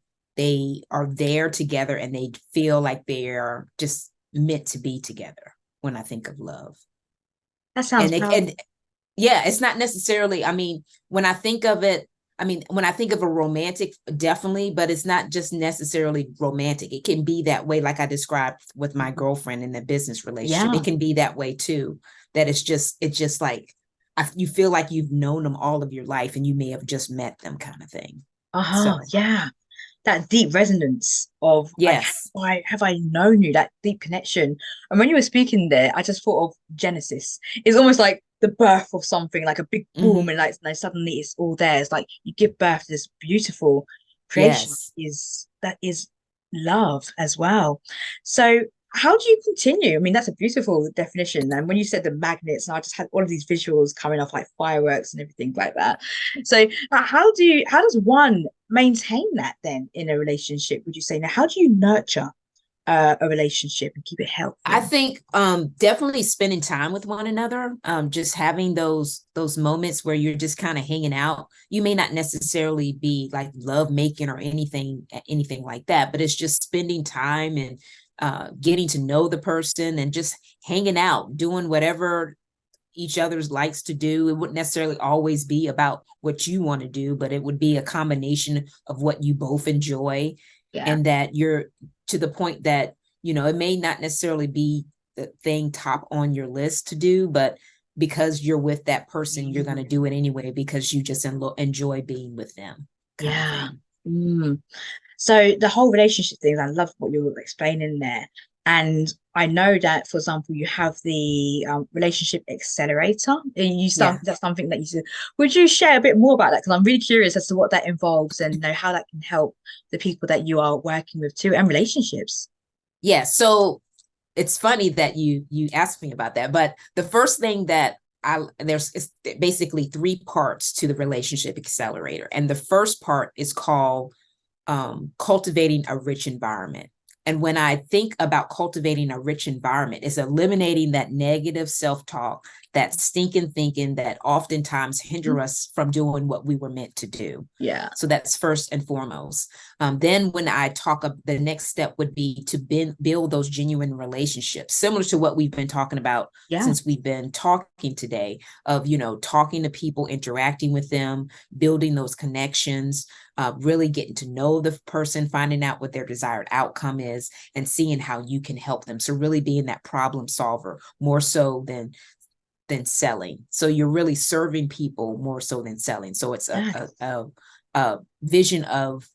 are there together and they feel like they're just meant to be together when I think of love. That sounds powerful. And yeah, it's not necessarily, I mean, when I think of it, I mean, when I think of a romantic, definitely, but it's not just necessarily romantic. It can be that way, like I described with my girlfriend in the business relationship. Yeah. It can be that way too, that it's just like, you feel like you've known them all of your life and you may have just met them kind of thing. Uh-huh. So, Yeah. That deep resonance of like, yes. have I known you? That deep connection. And when you were speaking there, I just thought of Genesis. It's almost like the birth of something, like a big boom, Mm-hmm. and like no, suddenly it's all there. It's like you give birth to this beautiful creation Yes. that is love as well. So how do you continue? I mean, that's a beautiful definition. And when you said the magnets, and I just had all of these visuals coming off like fireworks and everything like that. So how does one maintain that then in a relationship, would you say? Now, how do you nurture a relationship and keep it I healthy? think definitely spending time with one another, just having those moments where you're just kind of hanging out. You may not necessarily be like love making or anything like that, but it's just spending time and getting to know the person and just hanging out, doing whatever each other's likes to do. It wouldn't necessarily always be about what you want to do, but it would be a combination of what you both enjoy, Yeah. and that you're to the point that, it may not necessarily be the thing top on your list to do, but because you're with that person, you're going to do it anyway because you just enjoy being with them kind of Yeah. thing. Mm. So the whole relationship thing, I love what you were explaining there. And I know that, for example, you have the relationship accelerator. And Yeah. that's something that you do. Would you share a bit more about that? Because I'm really curious as to what that involves and know how that can help the people that you are working with too, and relationships. Yeah. So it's funny that you asked me about that, but the first thing that there's is basically three parts to the relationship accelerator. And the first part is called cultivating a rich environment. And when I think about cultivating a rich environment, it's eliminating that negative self-talk, that stinking thinking that oftentimes hinder us from doing what we were meant to do. Yeah. So that's first and foremost. Then when I talk, the next step would be to build those genuine relationships, similar to what we've been talking about Yeah. since we've been talking today, of, talking to people, interacting with them, building those connections, really getting to know the person, finding out what their desired outcome is, and seeing how you can help them. So really being that problem solver more so than selling. So you're really serving people more so than selling. So it's a vision of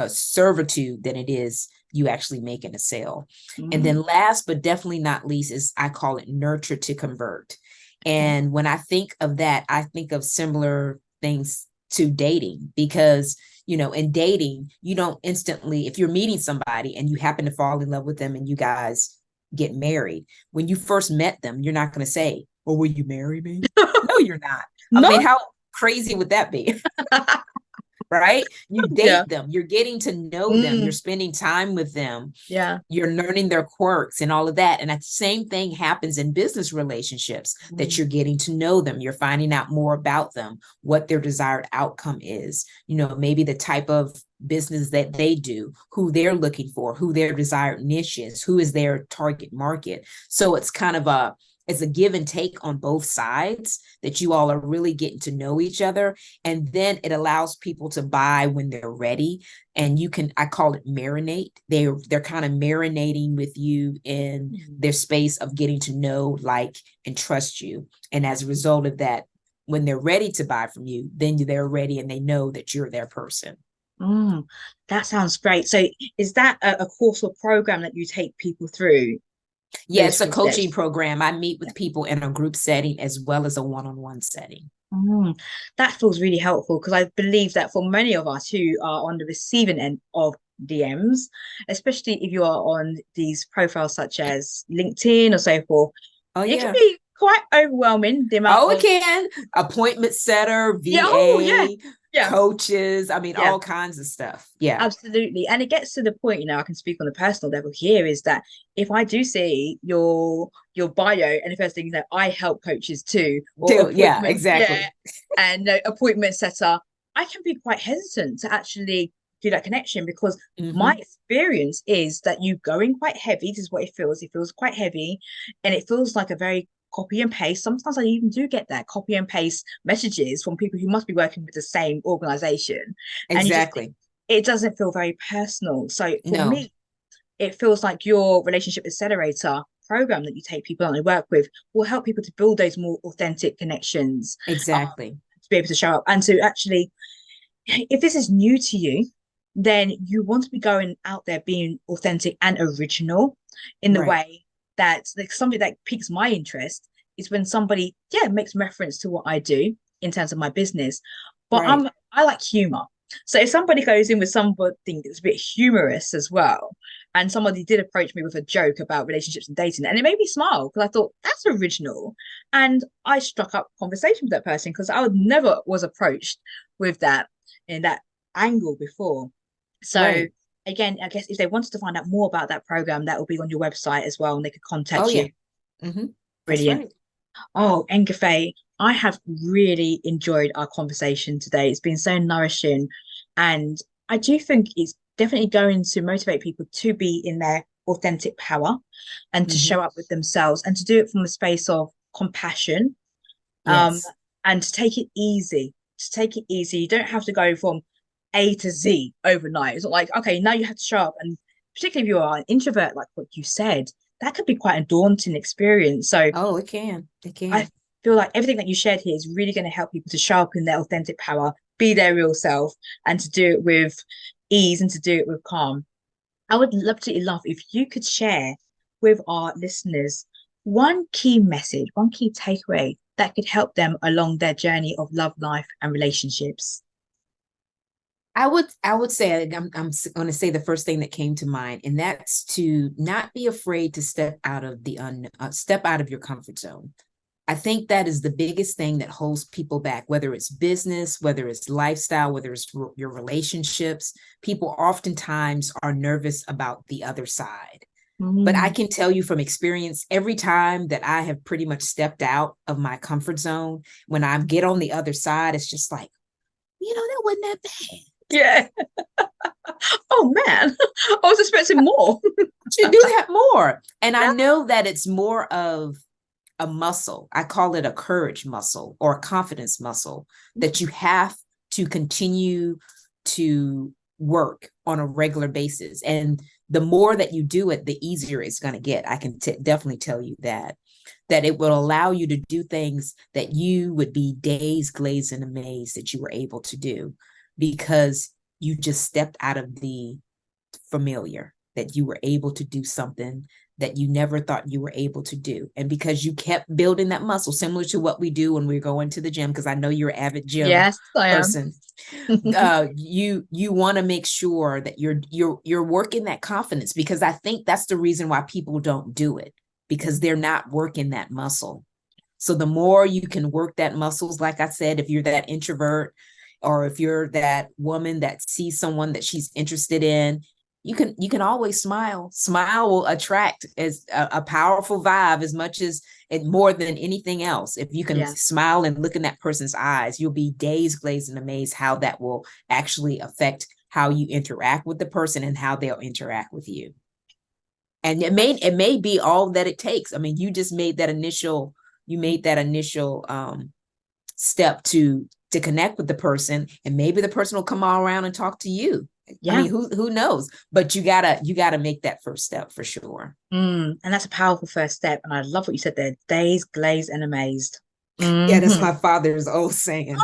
servitude than it is you actually making a sale. And then last but definitely not least is, I call it nurture to convert. And when I think of that, I think of similar things to dating, because in dating, you don't instantly, if you're meeting somebody and you happen to fall in love with them and you guys get married, when you first met them, you're not going to say, "Oh, will you marry me?" No, you're not. I No. mean, how crazy would that be? Right? You Yeah. date them, you're getting to know them, you're Mm. spending time with them, Yeah. you're learning their quirks and all of that. And that same thing happens in business relationships, that you're getting to know them, you're finding out more about them, what their desired outcome is, maybe the type of business that they do, who they're looking for, who their desired niche is, who is their target market. So it's kind of it's a give and take on both sides, that you all are really getting to know each other. And then it allows people to buy when they're ready. And you can, I call it marinate. They're kind of marinating with you in their space of getting to know, like, and trust you. And as a result of that, when they're ready to buy from you, then they're ready and they know that you're their person. That sounds great. So is that a course or program that you take people through Yeah, those it's a three coaching steps? program. I meet Yeah. with people in a group setting as well as a one-on-one setting. That feels really helpful because I believe that for many of us who are on the receiving end of DMs, especially if you are on these profiles such as LinkedIn or so forth, Oh, it can yeah. be quite overwhelming the amount Oh, it of can. Appointment setter, yeah, oh yeah, VA, yeah, coaches. I mean, yeah. all kinds of stuff. Yeah. Absolutely. And it gets to the point, I can speak on a personal level here, is that if I do see your bio and the first thing, I help coaches too, or Yeah, appointment, yeah, exactly. and appointment setter, I can be quite hesitant to actually do that connection, because my Hmm. experience is that you go in quite heavy. This is what it feels. It feels quite heavy, and it feels like a very copy and paste. Sometimes I even do get that copy and paste messages from people who must be working with the same organization, and you just think Exactly. it doesn't feel very personal. So for No, me, it feels like your relationship accelerator program that you take people on and work with will help people to build those more authentic connections, exactly. to be able to show up and to actually, if this is new to you, then you want to be going out there being authentic and original in the Right. way that, like, something that piques my interest is when somebody, yeah, makes reference to what I do in terms of my business. But Right. I like humor. So if somebody goes in with something that's a bit humorous as well, and somebody did approach me with a joke about relationships and dating, and it made me smile because I thought that's original. And I struck up conversation with that person because I would never was approached with that in that angle before. So Right. again, I guess if they wanted to find out more about that program, that will be on your website as well, and they could Oh contact yeah. you. Hmm. That's Brilliant. right. Oh, Ingafay, I have really enjoyed our conversation today. It's been so nourishing, and I do think it's definitely going to motivate people to be in their authentic power and to show Hmm. up with themselves and to do it from a space of compassion, um, Yes. and to take it easy. To take it easy. You don't have to go from A to Z overnight. It's not like, okay, now you have to show up. And particularly if you are an introvert, like what you said, that could be quite a daunting experience. So Oh, it can. It I can. feel like everything that you shared here is really going to help people to sharpen their authentic power, be their real self, and to do it with ease and to do it with calm. I would absolutely love if you could share with our listeners one key message, one key takeaway that could help them along their journey of love, life, and relationships. I would say I'm going to say the first thing that came to mind, and that's to not be afraid to step out of your comfort zone. I think that is the biggest thing that holds people back, whether it's business, whether it's lifestyle, whether it's your relationships. People oftentimes are nervous about the other side. But I Mm, can tell you from experience, every time that I have pretty much stepped out of my comfort zone, when I get on the other side, it's just like, that wasn't that bad. yeah. Oh man, I was expecting more. Should do that more. And I know that it's more of a muscle. I call it a courage muscle or a confidence muscle that you have to continue to work on a regular basis. And the more that you do it, the easier it's going to get. I can definitely tell you that it will allow you to do things that you would be dazed, glazed, and amazed that you were able to do because you just stepped out of the familiar, that you were able to do something that you never thought you were able to do. And because you kept building that muscle, similar to what we do when we're going to the gym, because I know you're an avid gym Yes, I am. person, you want to make sure that you're working that confidence, because I think that's the reason why people don't do it, because they're not working that muscle. So the more you can work that muscles, like I said, if you're that introvert or if you're that woman that sees someone that she's interested in, you can always smile. Smile will attract as a powerful vibe as much as it more than anything else. If you can Yeah. smile and look in that person's eyes, you'll be dazed, glazed, and amazed how that will actually affect how you interact with the person and how they'll interact with you. And it may be all that it takes. I mean, you made that initial step to connect with the person, and maybe the person will come all around and talk to you. I Yeah. mean, who knows? But you gotta make that first step for sure. And that's a powerful first step. And I love what you said there, dazed, glazed, and amazed. Yeah, that's Hmm. my father's old saying.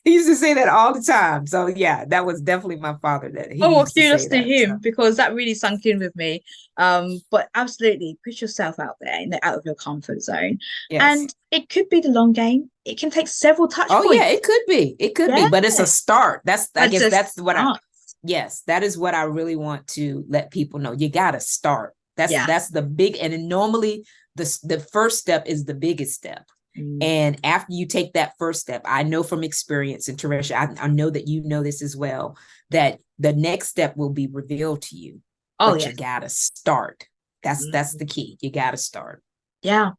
He used to say that all the time. So yeah, that was definitely my father that he Oh, well, used to kudos say to that. So him because that really sunk in with me. But absolutely put yourself out there out of your comfort zone. yes. And it could be the long game. It can take several touch Oh yeah, points. it could be. It could Yeah. be, but it's a start. That's I But guess just that's what I start. yes, that is what I really want to let people know. You got to start. That's Yeah. that's the big, and then normally the first step is the biggest step. Mm. And after you take that first step, I know from experience, and Teresha, I know that you know this as well, that the next step will be revealed to you, Oh, but you yes. gotta start. That's Mm. the key. You gotta start. Yeah.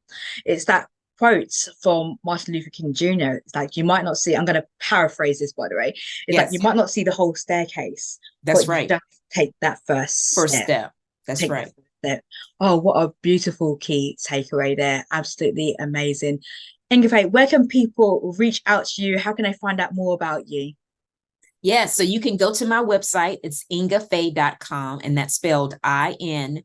It's that quotes from Martin Luther King Jr. It's like, you might not see, I'm going to paraphrase this, by the way. It's like, you Yes, might not see the whole staircase, that's but you right. just take that first First step. step. That's Take right. that first step. Oh, what a beautiful key takeaway there. Absolutely amazing. Ingafay, where can people reach out to you? How can they find out more about you? Yeah, so you can go to my website. It's ingafay.com, and that's spelled INGA,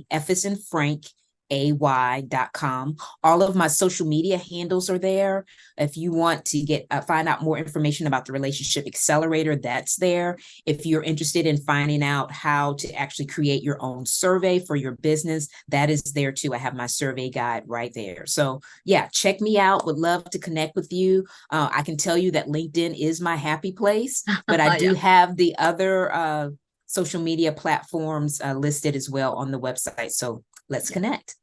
F as in Frank, AY.com. All of my social media handles are there. If you want to get find out more information about the Relationship Accelerator, that's there. If you're interested in finding out how to actually create your own survey for your business, that is there too. I have my survey guide right there. So yeah, check me out. Would love to connect with you. I can tell you that LinkedIn is my happy place, but I do Yeah. have the other social media platforms listed as well on the website. So let's connect.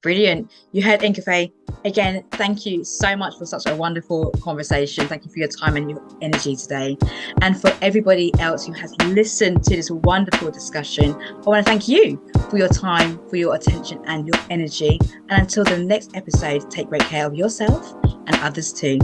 Brilliant. You heard Ingafay. Again, thank you so much for such a wonderful conversation. Thank you for your time and your energy today. And for everybody else who has listened to this wonderful discussion, I want to thank you for your time, for your attention and your energy. And until the next episode, take great care of yourself and others too.